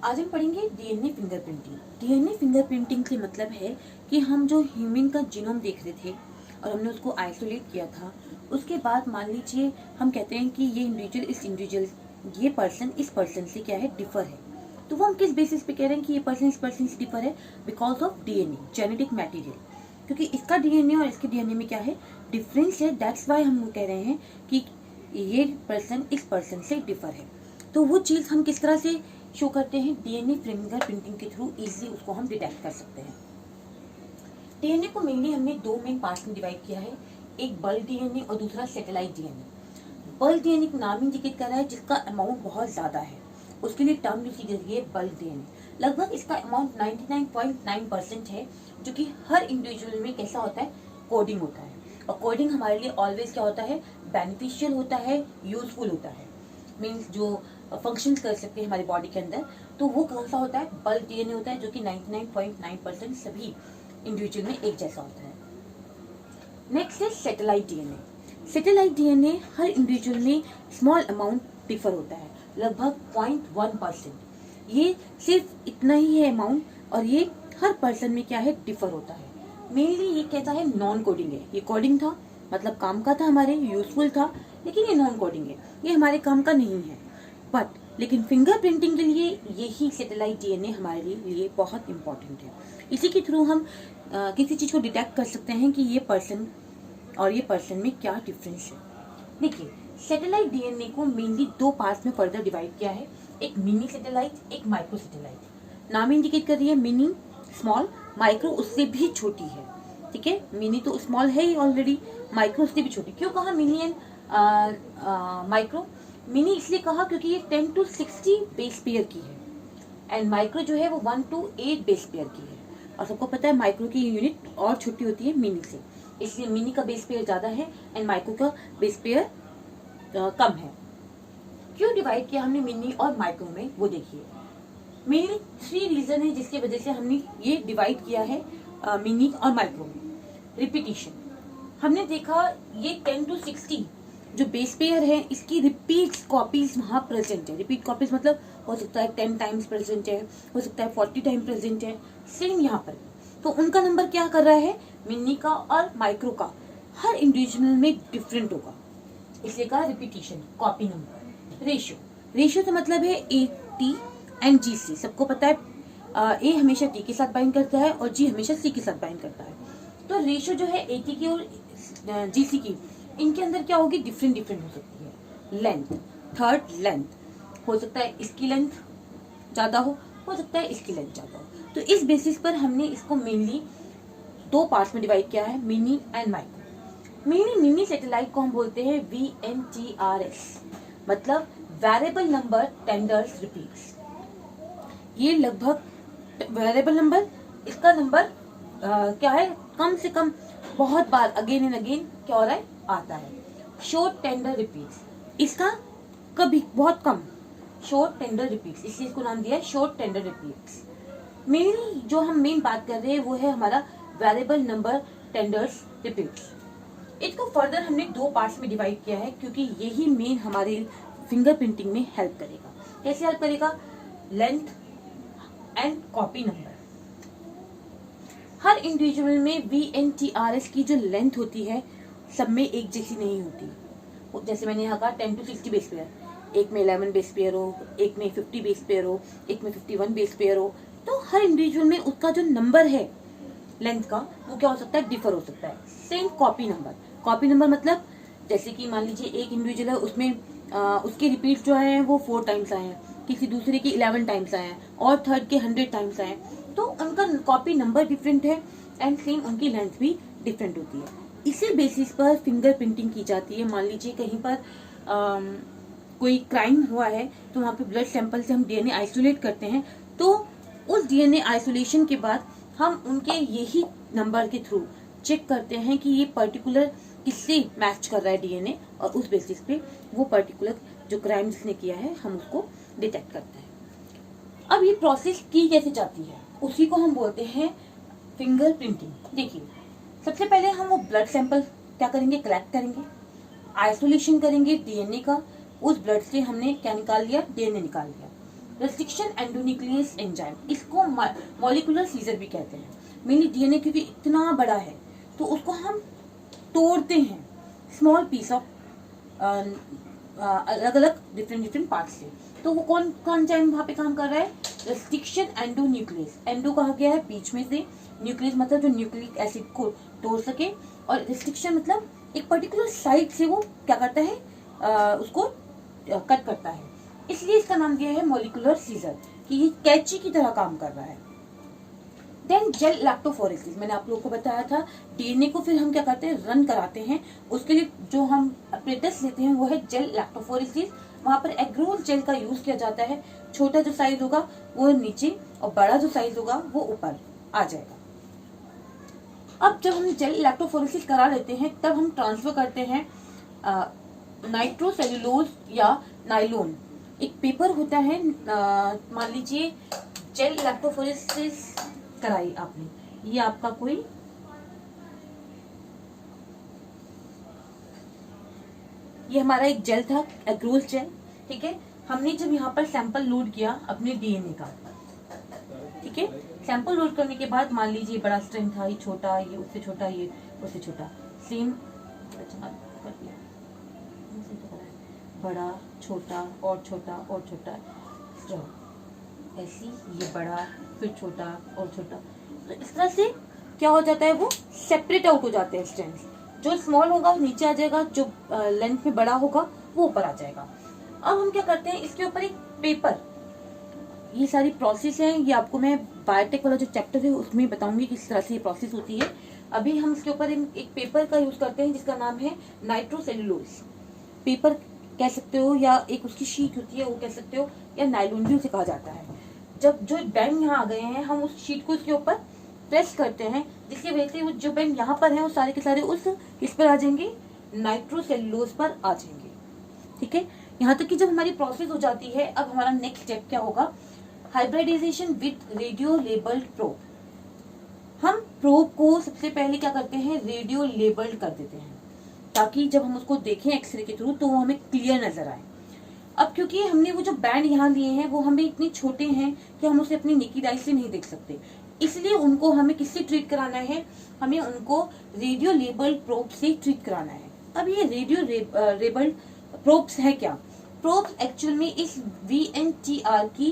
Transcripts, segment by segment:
आज हम पढ़ेंगे डीएनए फिंगरप्रिंटिंग। डीएनए फिंगरप्रिंटिंग से मतलब है कि हम जो ह्यूमन का जीनोम देख रहे थे और हमने उसको आइसोलेट किया था, उसके बाद मान लीजिए हम कहते हैं कि ये इंडिविजुअल ये पर्सन इस पर्सन से क्या है, डिफर है। तो वो हम किस बेसिस पे कह रहे हैं कि ये पर्सन इस पर्सन से डिफर है? Because of DNA, genetic material. क्योंकि इसका डीएनए और इसके डीएनए में क्या है, डिफरेंस है। दैट्स वाई हम कह रहे हैं कि ये पर्सन इस पर्सन से डिफर है। तो वो चीज़ हम किस तरह से शो करते हैं? डीएनए फिंगरप्रिंटिंग के थ्रू इजीली उसको हम डिटेक्ट कर सकते हैं। डीएनए को मेनली हमने दो मेन पार्ट्स में डिवाइड किया है, एक बल्क डीएनए और दूसरा सैटेलाइट डीएनए। बल्क डीएनए का नाम इंडिकेट कर रहा है जिसका अमाउंट बहुत ज़्यादा है, उसके लिए टर्म यूज की जाती है बल्क डीएनए। लगभग इसका अमाउंट 99.9% है, जो कि हर इंडिविजुअल में कैसा होता है, कोडिंग होता है। और कोडिंग हमारे लिए ऑलवेज क्या होता है, बेनिफिशियल होता है, यूजफुल होता है। मीन्स जो फंक्शन कर सकते हैं हमारी बॉडी के अंदर, तो वो कौन सा होता है, बल्क डीएनए होता है, जो कि 99.9% सभी इंडिविजुअल में एक जैसा होता है। नेक्स्ट है सैटेलाइट डीएनए। सैटेलाइट डीएनए हर इंडिविजुअल में स्मॉल अमाउंट डिफर होता है, लगभग 0.1%। ये सिर्फ इतना ही है अमाउंट, और ये हर पर्सन में क्या है, डिफर होता है। मेनली ये कहता है नॉन कोडिंग है। ये कोडिंग था, मतलब काम का था, हमारे यूजफुल था, लेकिन ये नॉन कोडिंग है, ये हमारे काम का नहीं है। बट लेकिन फिंगरप्रिंटिंग के लिए यही सैटेलाइट डीएनए हमारे लिए बहुत इंपॉर्टेंट है। इसी के थ्रू हम किसी चीज़ को डिटेक्ट कर सकते हैं कि ये पर्सन और ये पर्सन में क्या डिफरेंस है। देखिए, सैटेलाइट डीएनए को मेनली दो पार्ट्स में फर्दर डिवाइड किया है, एक मिनी सैटेलाइट, एक माइक्रो सैटेलाइट। नाम इंडिकेट कर रही है मिनी, स्मॉल, माइक्रो उससे भी छोटी है। ठीक है, मिनी तो स्मॉल है ही ऑलरेडी, माइक्रो उससे भी छोटी। क्यों कहा मिनी एंड माइक्रो? मिनी इसलिए कहा क्योंकि ये 10 to 60 बेस पेयर की है, एंड माइक्रो जो है वो 1 to 8 बेस पेयर की है। और सबको पता है माइक्रो की यूनिट और छोटी होती है मिनी से, इसलिए मिनी का बेस पेयर ज्यादा है एंड माइक्रो का बेस पेयर कम है। क्यों डिवाइड किया हमने मिनी और माइक्रो में, वो देखिए। मेनली 3 रीजन है जिसकी वजह से हमने ये डिवाइड किया है मिनी और माइक्रो में। रिपीटिशन, हमने देखा ये 10 to 60 जो बेस पेयर है, इसकी रिपीट कॉपीज वहां प्रेजेंट है। रिपीट कॉपीज मतलब हो सकता है 10 टाइम्स प्रेजेंट है, हो सकता है 40 टाइम प्रेजेंट है, सेम यहाँ पर। तो उनका नंबर क्या कर रहा है, मिनी का और माइक्रो का हर इंडिविजुअल में डिफरेंट होगा, इसलिए कहा repetition. Copy number. Ratio, ratio का मतलब है ए, टी एंड जी सी। सबको पता है ए हमेशा टी के साथ बाइंड करता है और जी हमेशा सी के साथ बाइंड करता है। तो रेशियो जो है ए टी की और जी सी की, इनके अंदर क्या होगी, डिफरेंट हो सकती है। लेंथ, थर्ड लेंथ हो सकता है, इसकी लेंथ ज्यादा हो सकता है इसकी लेंथ ज्यादा हो। तो इस बेसिस पर हमने इसको मेनली दो पार्ट्स में डिवाइड किया है, mini and micro. Mainly mini satellite को हम बोलते हैं VNTRS, मतलब वेरिएबल नंबर टेंडर्स रिपीट्स। ये लगभग वेरिएबल नंबर, इसका नंबर क्या है, कम से कम बहुत बार अगेन एंड अगेन क्या हो रहा है, आता है। शॉर्ट टेंडर रिपीट्स, इसका कभी बहुत कम, शॉर्ट टेंडर रिपीट्स, इसलिए इसको नाम दिया है शॉर्ट टेंडर रिपीट्स। मेनली जो हम मेन बात कर रहे हैं वो है हमारा वेरिएबल नंबर टेंडर्स रिपीट्स। इसको फर्दर हमने दो पार्ट्स में डिवाइड किया है, क्योंकि यही मेन हमारे फिंगरप्रिंटिंग में हेल्प करेगा। कैसे हेल्प करेगा? Length and copy number. Her individual में VNTRS की जो लेंथ होती है सब में एक जैसी नहीं होती। जैसे मैंने यहाँ कहा 10 to 60 बेस पेयर, एक में 11 बेस पेयर हो, एक में 50 बेस पेयर हो, एक में 51 बेस पेयर हो। तो हर इंडिविजुअल में उसका जो नंबर है लेंथ का, वो क्या हो सकता है, डिफर हो सकता है। Same copy number. Copy number मतलब जैसे कि मान लीजिए एक इंडिविजुअल है, उसमें उसके रिपीट जो है वो 4 टाइम्स आए हैं, किसी दूसरे के 11 टाइम्स आए हैं, और थर्ड के 100 टाइम्स आए हैं। तो उनका कॉपी नंबर डिफरेंट है एंड सेम उनकी लेंथ भी डिफरेंट होती है। इसी बेसिस पर फिंगरप्रिंटिंग की जाती है। मान लीजिए कहीं पर कोई क्राइम हुआ है, तो वहाँ पे ब्लड सैंपल से हम डीएनए आइसोलेट करते हैं, तो उस डीएनए आइसोलेशन के बाद हम उनके यही नंबर के थ्रू चेक करते हैं कि ये पर्टिकुलर किससे मैच कर रहा है डीएनए, और उस बेसिस पे वो पर्टिकुलर जो क्राइम जिसने किया है हम उसको डिटेक्ट करते हैं। अब ये प्रोसेस की कैसे जाती है, उसी को हम बोलते हैं फिंगरप्रिंटिंग। देखिए, सबसे पहले हम वो ब्लड सैंपल क्या करेंगे, कलेक्ट करेंगे, आइसोलेशन करेंगे डीएनए का। उस ब्लड से हमने क्या निकाल लिया, डीएनए निकाल लिया। रेस्ट्रिक्शन एंडोन्यूक्लियस एंजाइम, इसको मॉलिक्यूलर सीजर भी कहते हैं। मेनली डीएनए क्योंकि इतना बड़ा है तो उसको हम तोड़ते हैं स्मॉल पीस ऑफ अलग अलग डिफरेंट पार्ट से। तो वो कौन कौन एंजाइम वहां पे काम कर रहा है? Restriction endonuclease. एंडो कहा गया है बीच में से, न्यूक्लियस मतलब जो न्यूक्लिक एसिड को तोड़ सके, और रेस्ट्रिक्शन मतलब एक पर्टिकुलर साइड से वो क्या करता है, उसको कट करता है। इसलिए इसका नाम दिया है मॉलिक्यूलर सीजर, कि ये कैंची की तरह काम कर रहा है। देन जेल लैक्टोफोरेसिस, मैंने आप लोगों को बताया था डीएनए को फिर हम क्या करते हैं, रन कराते हैं। उसके लिए जो हम अप्रेटस लेते हैं वो है जेल लैक्टोफोरेसिस। वहां पर एग्रोल जेल का यूज किया जाता है। छोटा जो साइज होगा वो नीचे और बड़ा जो साइज होगा वो ऊपर आ जाएगा। अब जब हम जेल लैक्टोफोरेसिस करा लेते हैं तब हम ट्रांसफर करते हैं नाइट्रोसेल्यूलोज या नाइलोन। एक पेपर होता है, मान लीजिए जेल लैक्टोफोरेसिस कराई आपने, ये आपका कोई ये हमारा एक जेल था, एग्रोल जेल, ठीक है। हमने जब यहाँ पर सैंपल लोड किया अपने डीएनए का, ठीक है, सैंपल लोड करने के बाद मान लीजिए बड़ा स्ट्रिंग था, ये छोटा, ये उससे छोटा, ये उससे छोटा, सेम बड़ा छोटा और छोटा और छोटा स्ट्रिंग, ऐसी ये बड़ा फिर छोटा और छोटा। तो इस तरह से क्या हो जाता है, वो सेपरेट आउट हो जाते हैं स्ट्रिंग्स। जो स्मॉल होगा वो नीचे आ जाएगा, जो लेंथ में बड़ा होगा वो ऊपर आ जाएगा। अब हम क्या करते हैं, इसके ऊपर एक पेपर, ये सारी प्रोसेस है, ये आपको मैं बायोटेक वाला जो चैप्टर है उसमें बताऊंगी किस तरह से ये प्रोसेस होती है। अभी हम इसके ऊपर एक पेपर का यूज करते हैं जिसका नाम है नाइट्रोसेल्यूलोज। पेपर कह सकते हो या एक उसकी शीट होती है वो कह सकते हो, या नायलॉन भी उसे कहा जाता है। जब जो बैंड यहाँ आ गए हैं हम उस शीट को इसके ऊपर प्रेस करते हैं, जिसकी वजह से वो जो बैंड यहाँ पर है वो सारे के सारे उस किस पर आ जाएंगे, नाइट्रोसेल्यूलोज पर आ जाएंगे, ठीक है। यहाँ तक कि जब हमारी प्रोसेस हो जाती है, अब हमारा नेक्स्ट स्टेप क्या होगा, hybridization with radio labelled probe. हम प्रोब को सबसे पहले क्या करते हैं, रेडियो लेबल्ड कर देते हैं, ताकि जब हम उसको देखें एक्सरे के थ्रू तो वो हमें क्लियर नजर आए। अब क्योंकि हमने वो जो बैंड यहाँ लिए हैं वो हमें इतने छोटे हैं कि हम उसे अपनी नेकेड आई से नहीं देख सकते, इसलिए उनको हमें किससे ट्रीट कराना है, हमें उनको रेडियो लेबल्ड प्रोब से ट्रीट कराना है। अब ये रेडियो लेबल्ड प्रोब्स है क्या, प्रोब्स एक्चुअल में इस VNTR की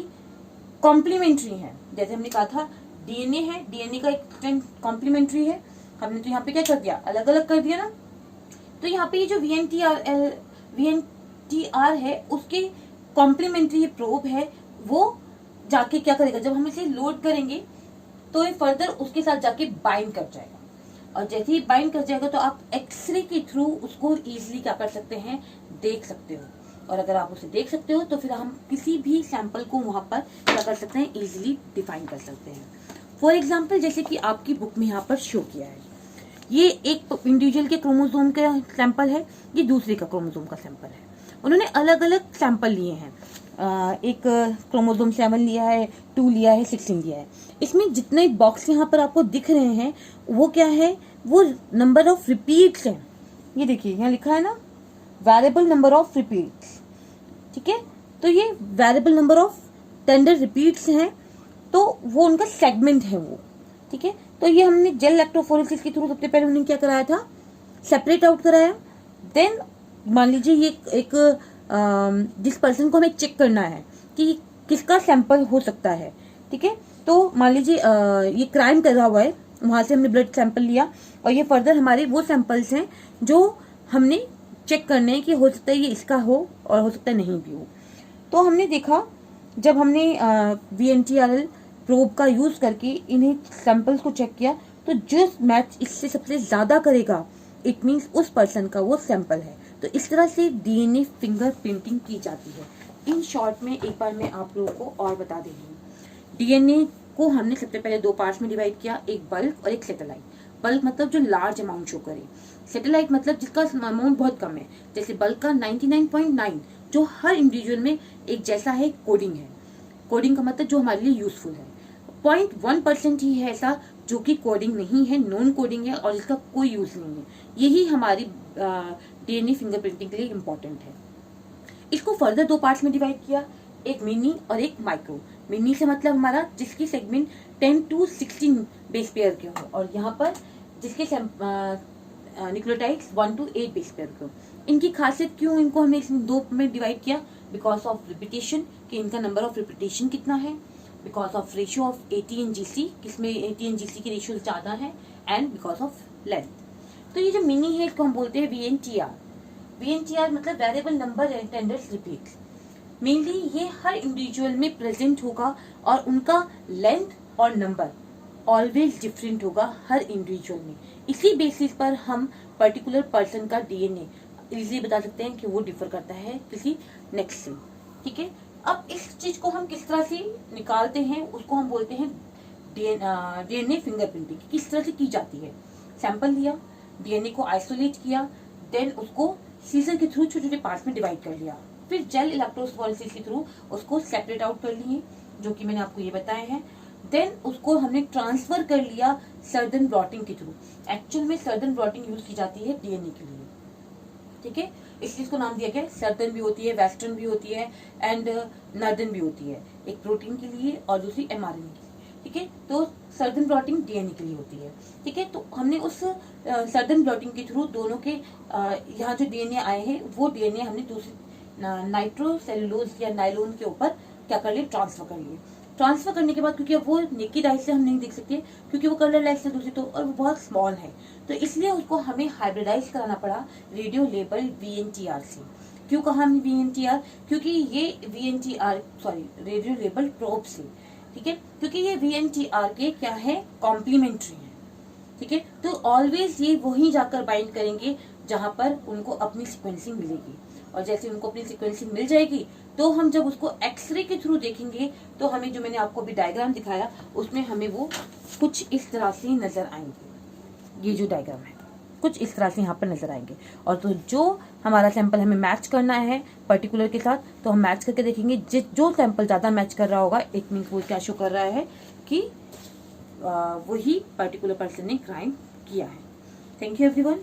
कॉम्प्लीमेंट्री है। जैसे हमने कहा था डीएनए है, डीएनए का एक कॉम्प्लीमेंट्री है, हमने तो यहाँ पे क्या कर दिया, अलग अलग कर दिया ना। तो यहाँ पे ये जो VNTR है उसके कॉम्प्लीमेंट्री प्रोब है, वो जाके क्या करेगा, जब हम इसे लोड करेंगे तो ये फर्दर उसके साथ जाके बाइंड कर जाएगा, और जैसे ही बाइंड कर जाएगा तो आप एक्सरे के थ्रू उसको इजीली क्या कर सकते हैं, देख सकते हो। और अगर आप उसे देख सकते हो तो फिर हम किसी भी सैंपल को वहां पर क्या कर सकते हैं, इजीली डिफाइन कर सकते हैं। फॉर एग्जाम्पल जैसे कि आपकी बुक में यहाँ पर शो किया है, ये एक इंडिविजुअल के क्रोमोसोम का सैंपल है, ये दूसरे का क्रोमोसोम का सैंपल है। उन्होंने अलग अलग सैंपल लिए हैं, एक क्रोमोसोम 7 लिया है, 2 लिया है, 16 लिया है। इसमें जितने बॉक्स यहाँ पर आपको दिख रहे हैं वो क्या है, वो नंबर ऑफ रिपीट्स हैं। ये देखिए यहाँ लिखा है ना, वेरिएबल नंबर ऑफ रिपीट्स, ठीक है। तो ये variable number of tender repeats हैं, तो वो उनका सेगमेंट है वो, ठीक है। तो ये हमने जेल लैक्टोफोरेसिस के थ्रू सबसे पहले उन्होंने क्या कराया था, सेपरेट आउट कराया। देन मान लीजिए ये एक जिस पर्सन को हमें चेक करना है कि किसका सैंपल हो सकता है, ठीक है। तो मान लीजिए ये क्राइम कर रहा हुआ है, वहां से हमने ब्लड सैंपल लिया, और ये फर्दर हमारे वो सैंपल्स हैं जो हमने चेक करने हैं कि हो सकता है ये इसका हो और हो सकता है नहीं भी हो। तो हमने देखा जब हमने VNTR प्रोब का यूज करके इन्हें सैंपल्स को चेक किया, तो जो मैच इससे सबसे ज्यादा करेगा इट मीन्स उस पर्सन का वो सैंपल है। तो इस तरह से डीएनए फिंगर प्रिंटिंग की जाती है। इन शॉर्ट में एक बार मैं आप लोगों को और बता दे रही हूँ, डीएनए को हमने सबसे पहले 2 पार्ट्स में डिवाइड किया, एक बल्क और एक सैटेलाइट। बल्क मतलब जो लार्ज अमाउंट शो करे, सैटेलाइट मतलब जिसका अमाउंट बहुत कम है। जैसे बल्क का 99.9 जो हर इंडिविजुअल में एक जैसा है, कोडिंग है। कोडिंग का मतलब जो हमारे लिए यूजफुल है। 0.1% ही है ऐसा जो कि कोडिंग नहीं है, नॉन कोडिंग है और इसका कोई यूज नहीं है। यही हमारी डीएनए फिंगरप्रिंटिंग के लिए इम्पोर्टेंट है। इसको फर्दर 2 पार्ट्स में डिवाइड किया, एक मिनी और एक माइक्रो। मिनी से मतलब हमारा जिसकी सेगमेंट 10 to 16 बेस पेयर के हो, और यहाँ पर जिसके न्यूक्लियोटाइड्स 1 to 8 बेस पेयर के हो। इनकी खासियत क्यों इनको हमने इसमें दो में डिवाइड किया? बिकॉज ऑफ रिपीटेशन, कि इनका नंबर ऑफ रिपीटेशन कितना है, because of ratio of ATNGC, किसमें ATNGC की रेशियो ज़्यादा है, एंड बिकॉज ऑफ लेंथ। तो ये जो मिनी है इसको हम बोलते हैं VNTR। VNTR मतलब variable number attendance repeats. Mainly ये हर इंडिविजुअल में प्रेजेंट होगा और उनका लेंथ और नंबर ऑलवेज डिफरेंट होगा हर इंडिविजुअल में। इसी बेसिस पर हम पर्टिकुलर पर्सन का DNA इजीली बता सकते हैं कि वो डिफर करता है किसी नेक्स्ट से। ठीक है, अब इस चीज को हम किस तरह से निकालते हैं उसको हम बोलते हैं DNA फिंगरप्रिंटिंग। किस तरह से की जाती है? सैंपल लिया, DNA को आइसोलेट किया, देन उसको सीजर के थ्रू छोटे छोटे पार्ट्स में डिवाइड कर लिया, फिर जेल इलेक्ट्रोफोरेसिस के थ्रू उसको सेपरेट आउट कर लिए, जो कि मैंने आपको ये बताया है। देन उसको हमने ट्रांसफर कर लिया सर्दन ब्लॉटिंग के थ्रू। एक्चुअल में सर्दन ब्लॉटिंग यूज की जाती है DNA के लिए। ठीक है, इस चीज को नाम दिया गया। सर्दन भी होती है, वेस्टर्न भी होती है, एंड नॉर्दर्न भी होती है, एक प्रोटीन के लिए और दूसरी mRNA के लिए। ठीक है, तो सर्दन ब्लॉटिंग DNA के लिए होती है। ठीक है, तो हमने उस सर्दन ब्लॉटिंग के थ्रू दोनों के यहाँ जो DNA आए हैं वो DNA हमने दूसरी नाइट्रोसेलुलोज या नायलॉन के ऊपर क्या कर लिए? ट्रांसफर कर लिए। ट्रांसफर करने के बाद, क्योंकि अब वो नेकेड आई से हम नहीं देख सकते क्योंकि वो कलरलेस है दूसरी तो, और वो बहुत स्मॉल है, तो इसलिए उसको हमें हाइब्रिडाइज कराना पड़ा रेडियो लेबल VNTR से। क्यों कहा हमने VNTR? क्योंकि ये रेडियो लेबल प्रोब से। ठीक है, क्योंकि ये VNTR के क्या है? कॉम्प्लीमेंट्री है। ठीक है, तो ऑलवेज ये वहीं जाकर बाइंड करेंगे जहां पर उनको अपनी सिक्वेंसिंग मिलेगी, और जैसे उनको अपनी सिक्वेंसिंग मिल जाएगी तो हम जब उसको एक्सरे के थ्रू देखेंगे तो हमें, जो मैंने आपको अभी डायग्राम दिखाया उसमें हमें वो कुछ इस तरह से नजर आएंगे। ये जो डायग्राम है कुछ इस तरह से यहाँ पर नजर आएंगे, और तो जो हमारा सैंपल हमें मैच करना है पर्टिकुलर के साथ, तो हम मैच करके देखेंगे जो सैंपल ज्यादा मैच कर रहा होगा, इट मीन्स वो क्या शो कर रहा है कि वही पर्टिकुलर पर्सन ने क्राइम किया है। Thank you everyone.